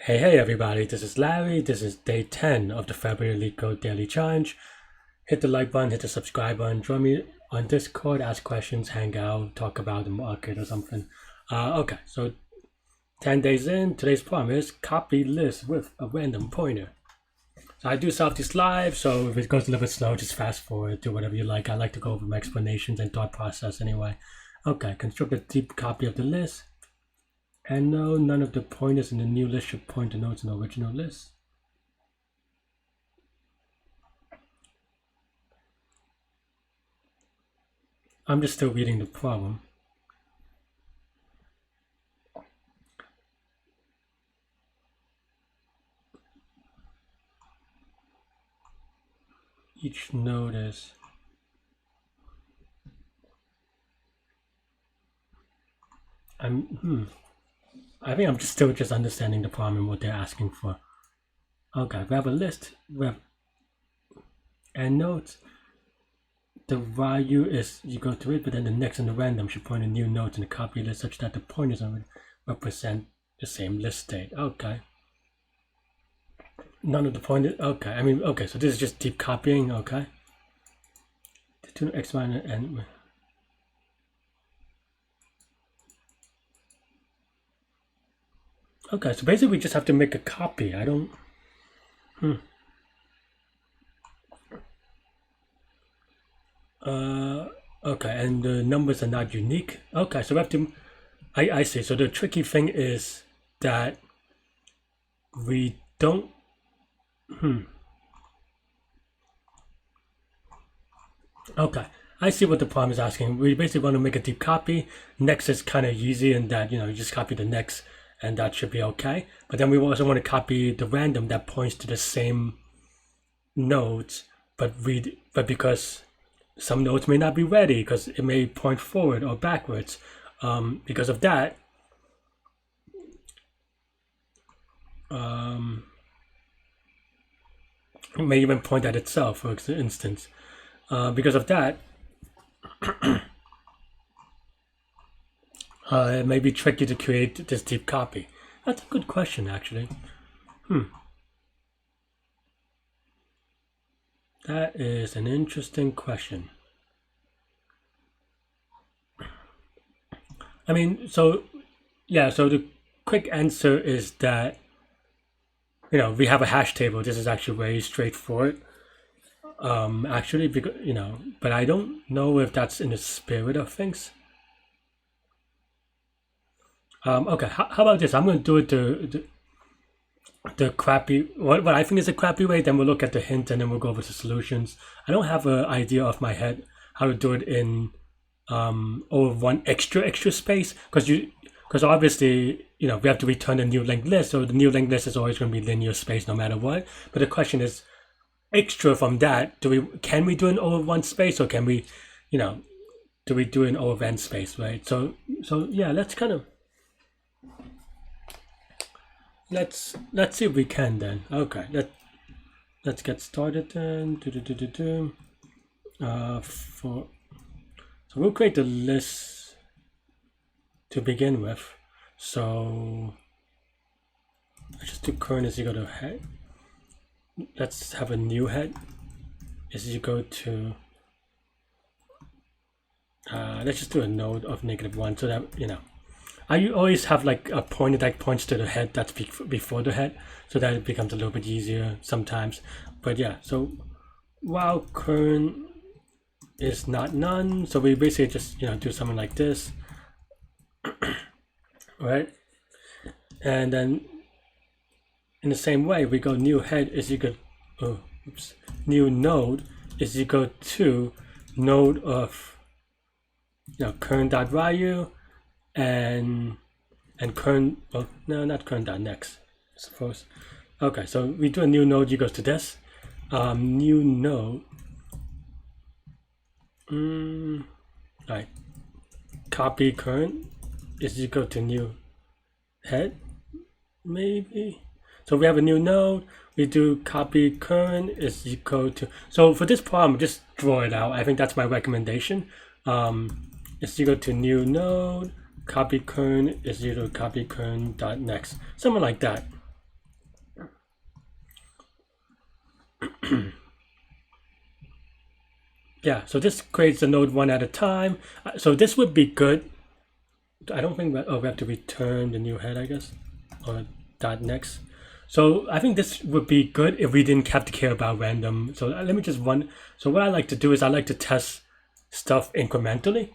Hey everybody, this is Larry. This is day 10 of the February Leetcode Daily Challenge. Hit the like button, hit the subscribe button, join me on Discord, ask questions, hang out, talk about the market or something. Okay, so 10 days in, today's problem is copy list with a random pointer. So I do these live, so if it goes a little bit slow, just fast forward, do whatever you like. I like to go over my explanations and thought process anyway. Okay, construct a deep copy of the list. And no, none of the pointers in the new list should point to nodes in the original list. I'm just still reading the problem. Each node is I think I'm still just understanding the problem and what they're asking for. Okay, we have a list, and nodes. The value is you go to it, but then the next and the random should point a new node in the copy list such that the pointers represent the same list state. Okay. None of the pointers. Okay, okay. So this is just deep copying. Okay. The two x minus and. Okay, so basically we just have to make a copy. I don't. Okay, and the numbers are not unique. Okay, so we have to. I see. So the tricky thing is that we don't. Okay, I see what the problem is asking. We basically want to make a deep copy. Next is kind of easy in that you just copy the next, and that should be okay. But then we also want to copy the random that points to the same nodes, but because some nodes may not be ready because it may point forward or backwards. Because of that, it may even point at itself, for instance. Because of that, it may be tricky to create this deep copy. That's a good question, actually. That is an interesting question. So the quick answer is that, we have a hash table. This is actually very straightforward. Actually, because, but I don't know if that's in the spirit of things. Okay, how about this? I'm going to do it the crappy, what I think is a crappy way, then we'll look at the hint and then we'll go over the solutions. I don't have an idea off my head how to do it in over one extra space, because obviously we have to return a new linked list, so the new linked list is always going to be linear space no matter what. But the question is, extra from that, can we do an over one space, or can we do we do an over n space, right? So yeah, let's see if we can then. Okay, let's get started then. So we'll create the list to begin with. So let's just do current is equal to head. Let's have a new head is equal to let's just do a node of -1, so that I always have like a pointer that points to the head that's before the head, so that it becomes a little bit easier sometimes. But yeah, so while current is not none, so we basically just do something like this, right? And then in the same way, we go new head is equal new node is equal to node of current dot value and current, well, no, not current dot next, I suppose. Okay, so we do a new node equals to this. New node. Right. Copy current is equal to new head, maybe. So we have a new node. We do copy current is equal to. So for this problem, just draw it out. I think that's my recommendation. It's equal to new node. Copy current is equal to copy current dot next, something like that. yeah, so this creates the node one at a time. So this would be good. I don't think that, oh, we have to return the new head, I guess, or dot next. So I think this would be good if we didn't have to care about random. So let me just run. So what I like to do is I like to test stuff incrementally.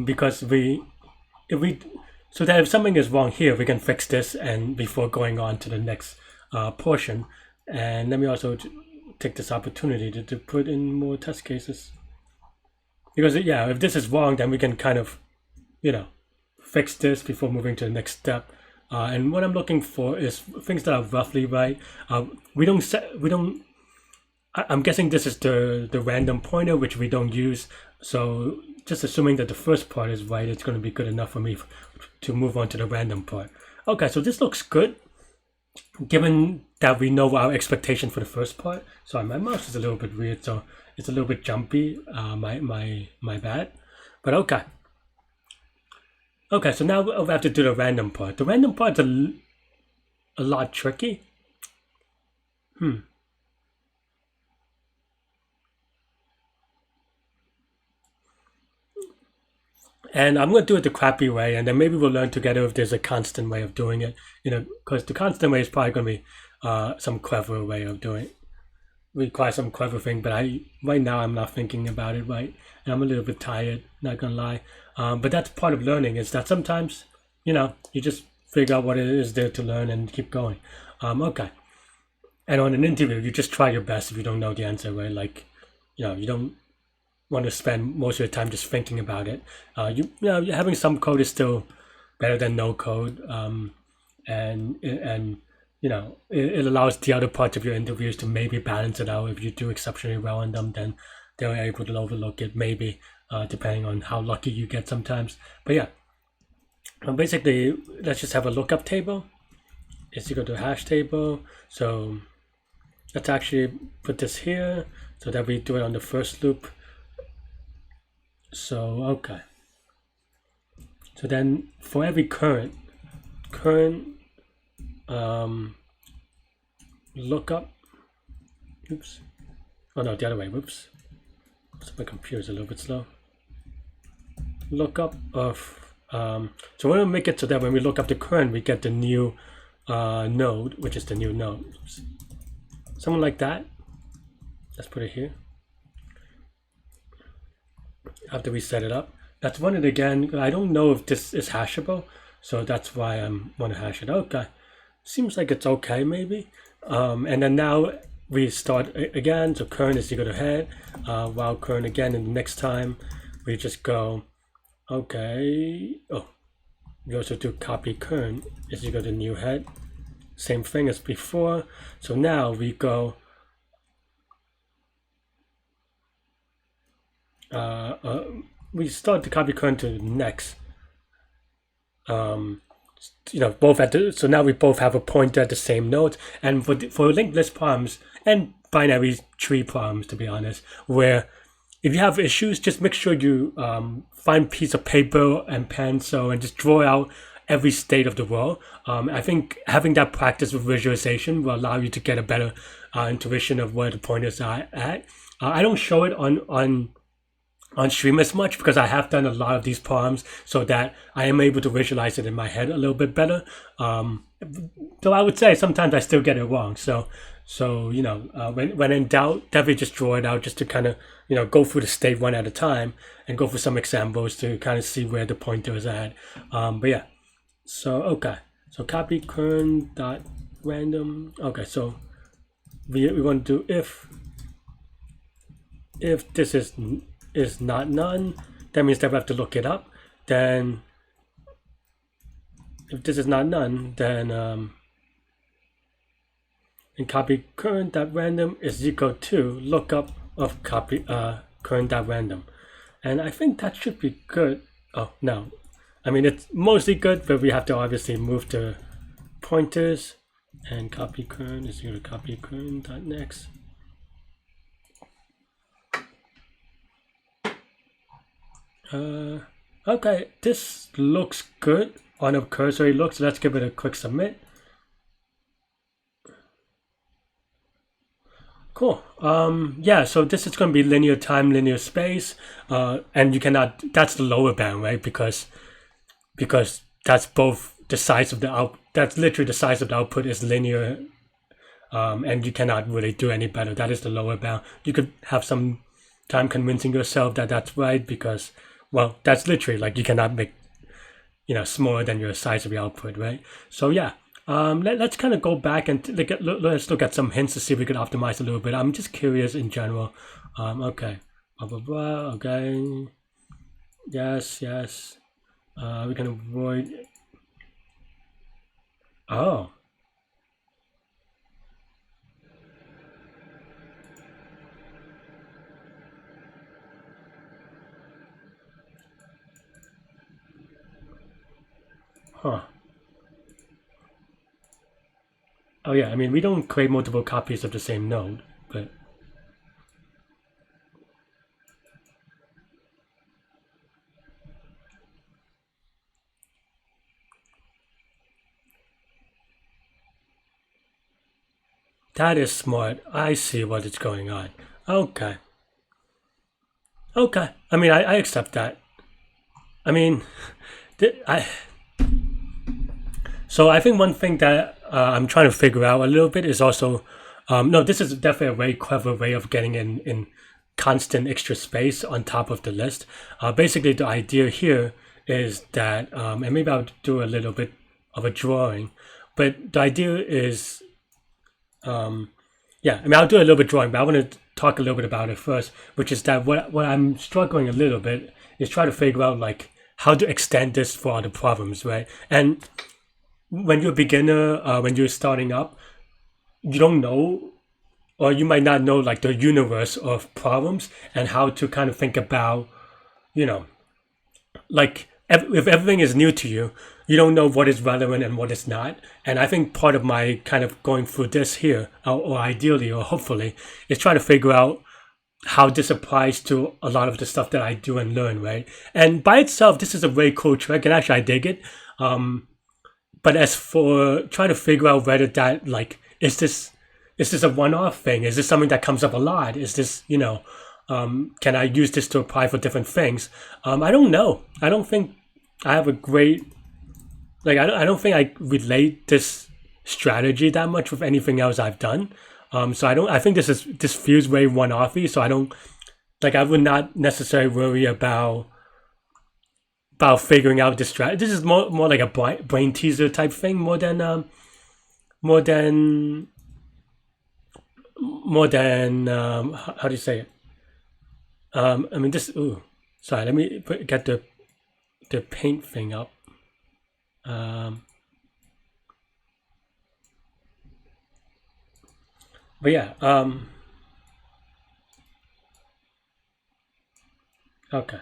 Because so that if something is wrong here, we can fix this and before going on to the next portion. And let me also take this opportunity to put in more test cases. Because yeah, if this is wrong, then we can kind of, fix this before moving to the next step. And what I'm looking for is things that are roughly right. I'm guessing this is the random pointer, which we don't use. So just assuming that the first part is right, it's going to be good enough for me to move on to the random part. Okay, so this looks good, given that we know our expectation for the first part. Sorry, my mouse is a little bit weird, so it's a little bit jumpy. My bad. But okay. Okay, so now we have to do the random part. The random part's a lot tricky. And I'm going to do it the crappy way, and then maybe we'll learn together if there's a constant way of doing it. Because the constant way is probably going to be some clever way of doing it. Require some clever thing, but right now I'm not thinking about it right, and I'm a little bit tired, not gonna lie. But that's part of learning, is that sometimes, you just figure out what it is there to learn and keep going. Okay. And on an interview, you just try your best if you don't know the answer, right? Like, you don't want to spend most of your time just thinking about it. Having some code is still better than no code. And it allows the other parts of your interviews to maybe balance it out. If you do exceptionally well on them, then they're able to overlook it, maybe, depending on how lucky you get sometimes. But yeah, basically, let's just have a lookup table. It's equal to a hash table. So let's actually put this here so that we do it on the first loop. So, okay. So then for every current lookup, oops, oh no, the other way, whoops, so my computer's a little bit slow. Lookup of, so we're going to make it so that when we look up the current, we get the new node, which is the new node. Oops. Something like that. Let's put it here. After we set it up, let's run it again. I don't know if this is hashable, so that's why I want to hash it. Okay, seems like it's okay maybe. And then now we start again. So current is equal to head, while current again, and the next time we just go, okay. Oh, we also do copy current is equal to new head. Same thing as before. So now we go we start the copy current to next. Both at so now we both have a pointer at the same node. And for linked list problems and binary tree problems, to be honest, where if you have issues, just make sure you find a piece of paper and pencil and just draw out every state of the world. I think having that practice with visualization will allow you to get a better intuition of where the pointers are at. I don't show it on stream as much because I have done a lot of these problems so that I am able to visualize it in my head a little bit better. Though I would say sometimes I still get it wrong. So when in doubt, definitely just draw it out just to kind of go through the state one at a time and go through some examples to kind of see where the pointer is at. But yeah, so okay, so copy current dot random. Okay, so we want to do if this is not none, that means that we have to look it up. Then if this is not none, then and copy current dot random is equal to lookup of copy current dot random. And I think that should be good. Oh no, I mean it's mostly good, but we have to obviously move the pointers, and copy current is equal to copy current dot next. Okay, this looks good on a cursory look, so let's give it a quick submit. Cool. Yeah, so this is going to be linear time, linear space, and you cannot. That's the lower bound, right? Because that's both the size of the out. That's literally the size of the output is linear, and you cannot really do any better. That is the lower bound. You could have some time convincing yourself that that's right because, well, that's literally like you cannot make, smaller than your size of your output, right? So yeah, let's kind of go back and let's look at some hints to see if we could optimize a little bit. I'm just curious in general. Okay, blah blah blah. Okay, yes, yes. We can avoid. Oh, huh. Oh yeah. I mean, we don't create multiple copies of the same node, but that is smart. I see what is going on. Okay. Okay. I mean, I accept that. I mean, I so I think one thing that I'm trying to figure out a little bit is also no. This is definitely a very clever way of getting in constant extra space on top of the list. Basically, the idea here is that, and maybe I'll do a little bit of a drawing, but the idea is yeah, I mean, I'll do a little bit drawing, but I want to talk a little bit about it first, which is that what I'm struggling a little bit is try to figure out like how to extend this for other problems, right? And when you're a beginner, when you're starting up, you don't know, or you might not know like the universe of problems and how to kind of think about, you know, like if everything is new to you, you don't know what is relevant and what is not. And I think part of my kind of going through this here, or ideally or hopefully, is trying to figure out how this applies to a lot of the stuff that I do and learn, right? And by itself, this is a very cool trick, and actually I dig it. But as for trying to figure out whether that like is this a one-off thing? Is this something that comes up a lot? Is this can I use this to apply for different things? I don't know. I don't think I have a great I don't think I relate this strategy that much with anything else I've done. So I think this feels very one-offy. So I don't I would not necessarily worry about figuring out this strategy. This is more like a brain teaser type thing more than how do you say it? I mean this. Ooh, sorry. Let me get the paint thing up. But yeah. Okay.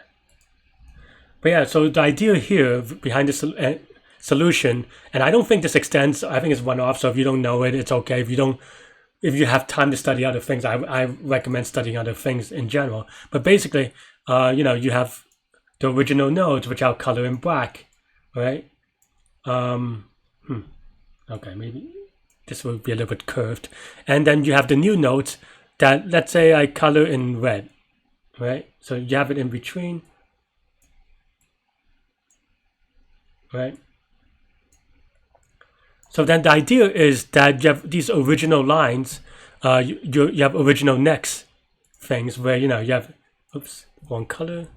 But yeah. So the idea here behind this solution, and I don't think this extends. I think it's one off. So if you don't know it, it's okay. If you have time to study other things, I recommend studying other things in general. But basically, you have the original nodes, which I'll color in black, right? Okay, maybe this will be a little bit curved. And then you have the new nodes that, let's say I color in red, right? So you have it in between, right? So then the idea is that you have these original lines, you have original next things where, you have, oops, one color.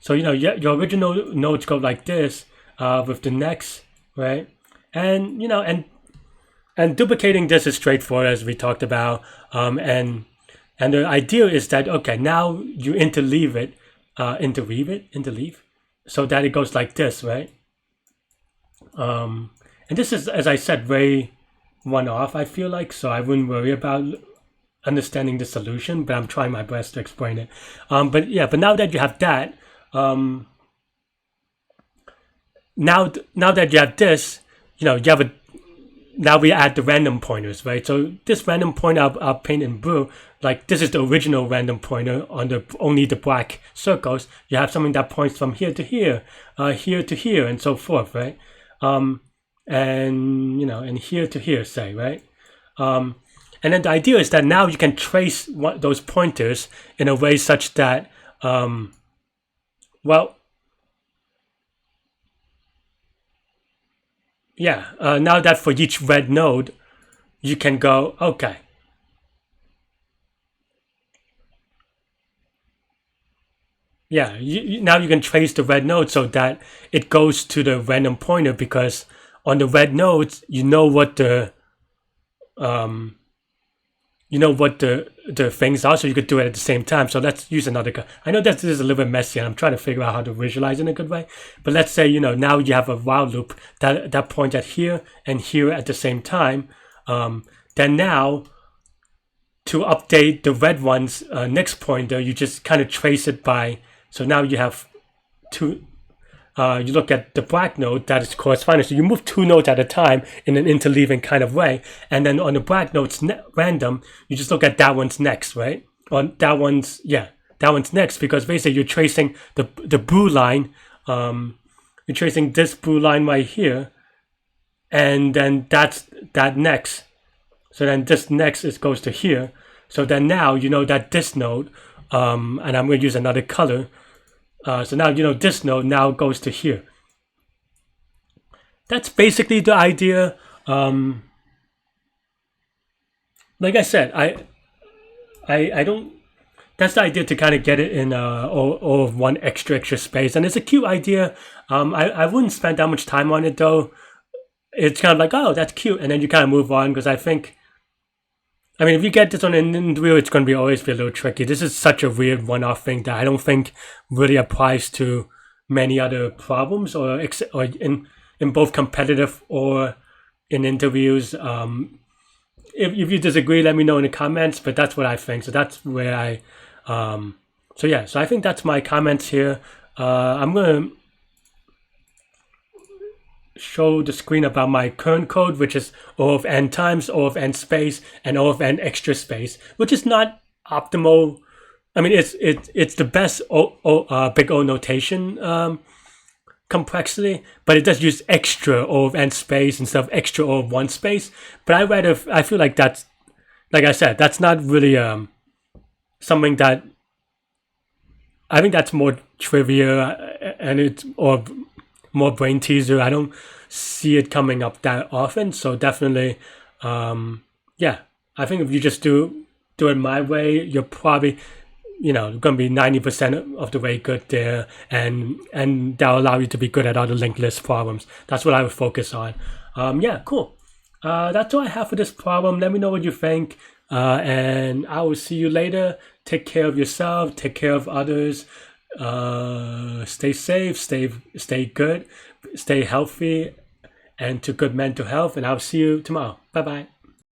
So, your original nodes go like this with the next, right? And, and duplicating this is straightforward as we talked about. And the idea is that, okay, now you interleave, so that it goes like this, right? And this is, as I said, very one-off, I feel like, so I wouldn't worry about understanding the solution, but I'm trying my best to explain it. But now that you have that, now that you have this, you have now we add the random pointers, right? So this random pointer I'll paint in blue, like this is the original random pointer on only the black circles. You have something that points from here to here, here to here, and so forth, right? and and here to here, say, right? And then the idea is that now you can trace those pointers in a way such that, well, yeah, now that for each red node, you can go, okay. Yeah, now you can trace the red node so that it goes to the random pointer, because on the red nodes, what the the things are, so you could do it at the same time. So let's use another. I know that this is a little bit messy, and I'm trying to figure out how to visualize in a good way. But let's say now you have a while loop that points at here and here at the same time. Then now, to update the red one's next pointer, you just kind of trace it by. So now you have two. You look at the black node that is corresponding. So you move two nodes at a time in an interleaving kind of way. And then on the black node's random, you just look at that one's next, right? On that one's, that one's next, because basically you're tracing the blue line. You're tracing this blue line right here. And then that's that next. So then this next goes to here. So then now you know that this node, and I'm going to use another color. So now this node now goes to here. That's basically the idea. Like I said, I don't. That's the idea, to kind of get it in all of one extra space, and it's a cute idea. I wouldn't spend that much time on it though. It's kind of like, oh, that's cute, and then you kind of move on, because I think. I mean, if you get this on an interview, it's going to always be a little tricky. This is such a weird one-off thing that I don't think really applies to many other problems, or in both competitive or in interviews. If you disagree, let me know in the comments. But that's what I think. So that's where I. So I think that's my comments here. I'm gonna show the screen about my current code, which is O of n times O of n space and O of n extra space, which is not optimal. I mean, it's the best big O notation complexity, but it does use extra O of n space instead of extra O of 1 space. But I feel like that's, like I said, that's not really something that, I think that's more trivia, and it's, or more brain teaser. I don't see it coming up that often. So definitely, I think if you just do it my way, you're probably, going to be 90% of the way good there, and that'll allow you to be good at other linked list problems. That's what I would focus on. Cool. That's all I have for this problem. Let me know what you think, and I will see you later. Take care of yourself. Take care of others. Stay safe, stay good, stay healthy, and to good mental health, and I'll see you tomorrow. Bye bye.